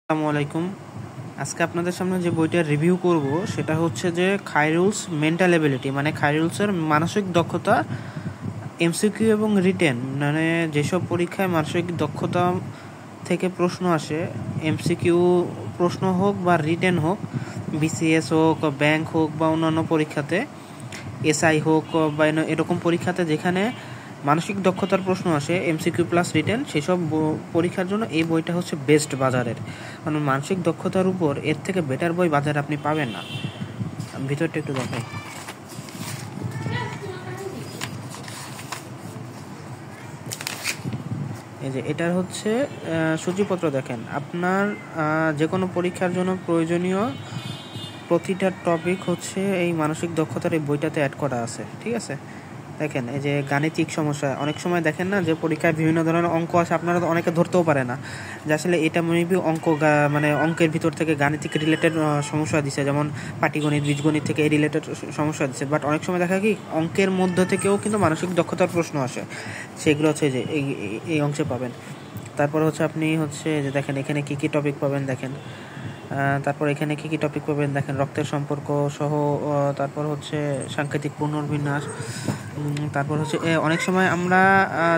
আসসালামু আলাইকুম। আজকে আপনাদের সামনে যে বইটা রিভিউ করব সেটা হচ্ছে যে খায়রুলস মেন্টাল এবিলিটি, মানে খায়রুলসের মানসিক দক্ষতা, এমসিকিউ এবং রিটেন, মানে যেসব পরীক্ষায় মানসিক দক্ষতা থেকে প্রশ্ন আসে, এমসিকিউ প্রশ্ন হোক বা রিটেন হোক, বিসিএস হোক, ব্যাংক হোক বা অন্যান্য পরীক্ষাতে, এসআই হোক বা এরকম পরীক্ষাতে যেখানে মানসিক দক্ষতার প্রশ্ন আসে এমসিকিউ প্লাস রিটেন, সেসব পরীক্ষার জন্য এই বইটা হচ্ছে বেস্ট বাজারের। কারণ মানসিক দক্ষতার উপর এর থেকে বেটার বই বাজারে আপনি পাবেন না। ভিতরটা একটু দেখাই। এই যে এটার হচ্ছে সূচিপত্র দেখেন। আপনার যে কোনো পরীক্ষার জন্য প্রয়োজনীয় প্রতিটা টপিক হচ্ছে এই মানসিক দক্ষতার এই বইটাতে অ্যাড করা আছে, ঠিক আছে। দেখেন, এই যে গাণিতিক সমস্যা, অনেক সময় দেখেন না যে পরীক্ষায় বিভিন্ন ধরনের অঙ্ক আছে, আপনারা তো অনেকে ধরতেও পারে না যে আসলে এটা মেবি অঙ্ক, মানে অঙ্কের ভিতর থেকে গাণিতিক রিলেটেড সমস্যা দিছে, যেমন পাটিগণিত, বীজগণিত থেকে এই রিলেটেড সমস্যা দিচ্ছে। বাট অনেক সময় দেখা কি অঙ্কের মধ্যে থেকেও কিন্তু মানসিক দক্ষতার প্রশ্ন আসে, সেগুলো হচ্ছে যে এই অংশে পাবেন। তারপর হচ্ছে আপনি হচ্ছে যে দেখেন এখানে কী কী টপিক পাবেন দেখেন। তারপর এখানে কী কী টপিক পাবেন দেখেন, রক্তের সম্পর্ক সহ, তারপর হচ্ছে সাংকেতিক পুনর্বিন্যাস। তারপর হচ্ছে অনেক সময় আমরা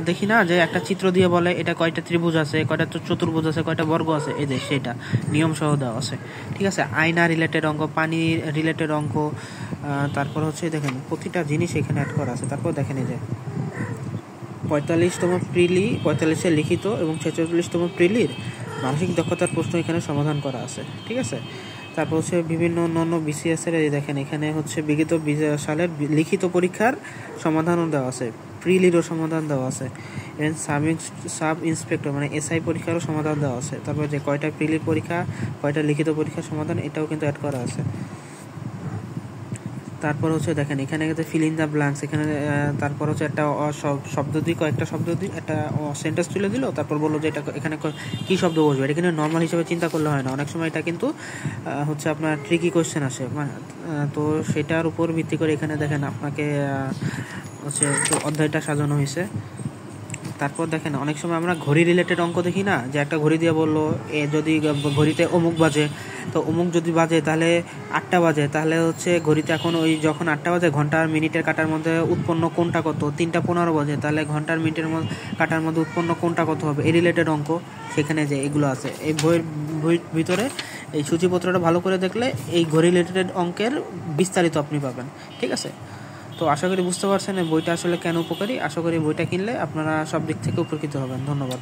দেখি না যে একটা চিত্র দিয়ে বলে এটা কয়টা ত্রিভুজ আছে, কয়টা চতুর্ভুজ আছে, কয়টা বর্গ আছে, এই যে সেটা নিয়ম সহ দেওয়া আছে, ঠিক আছে। আয়না রিলেটেড অঙ্ক, পানি রিলেটেড অঙ্ক, তারপর হচ্ছে দেখেন প্রতিটা জিনিস এখানে অ্যাড করা আছে। তারপর দেখেন এই যে 45তম প্রিলি, 45-এর লিখিত এবং 46তম প্রিলির মানসিক দক্ষতার প্রশ্ন এখানে সমাধান করা আছে, ঠিক আছে। তারপর হচ্ছে বিভিন্ন অন্যান্য বিসিএসের এই দেখেন এখানে হচ্ছে বিগত সালের লিখিত পরীক্ষার সমাধানও দেওয়া আছে, প্রিলিরও সমাধান দেওয়া আছে, এবং সাব ইন্সপেক্টর মানে এসআই পরীক্ষারও সমাধান দেওয়া আছে। তারপর যে কয়টা প্রিলির পরীক্ষা, কয়টা লিখিত পরীক্ষার সমাধান, এটাও কিন্তু অ্যাড করা আছে। তারপর হচ্ছে দেখেন এখানে ফিল ইন দ্য ব্ল্যাঙ্কস, এখানে তারপর হচ্ছে একটা শব্দ দিয়ে, কয়েকটা শব্দ দিয়ে একটা সেন্টেন্স তুলে দিল, তারপর বললো যে এটা এখানে কী শব্দ বসবে। এটা কিন্তু নর্মাল হিসেবে চিন্তা করলে হয় না, অনেক সময় এটা কিন্তু হচ্ছে আপনার ট্রিকি কোয়েশ্চেন আসে, তো সেটার উপর ভিত্তি করে এখানে দেখেন আপনাকে হচ্ছে অধ্যায়টা সাজানো হয়েছে। তারপর দেখেন অনেক সময় আমরা ঘড়ি রিলেটেড অঙ্ক দেখি না, যে একটা ঘড়ি দিয়ে বললো যদি ঘড়িতে অমুক বাজে, তো অমুক যদি বাজে তাহলে 8টা বাজে, তাহলে হচ্ছে ঘড়িতে এখন ওই যখন 8টা বাজে ঘন্টার মিনিটের কাটার মধ্যে উৎপন্ন কোনটা কত, 3টা 15 বাজে, তাহলে ঘন্টার মিনিটের কাটার মধ্যে উৎপন্ন কোনটা কত হবে, এই রিলেটেড অঙ্ক সেখানে যে এগুলো আছে। এই বইয়ের ভিতরে এই সূচিপত্রটা ভালো করে দেখলে এই ঘড়ি রিলেটেড অঙ্কের বিস্তারিত আপনি পাবেন, ঠিক আছে। তো আশা করি বুঝতে পারছেন এই বইটা আসলে কেন উপকারী। আশা করি বইটা কিনলে আপনারা সব দিক থেকে উপকৃত হবেন। ধন্যবাদ।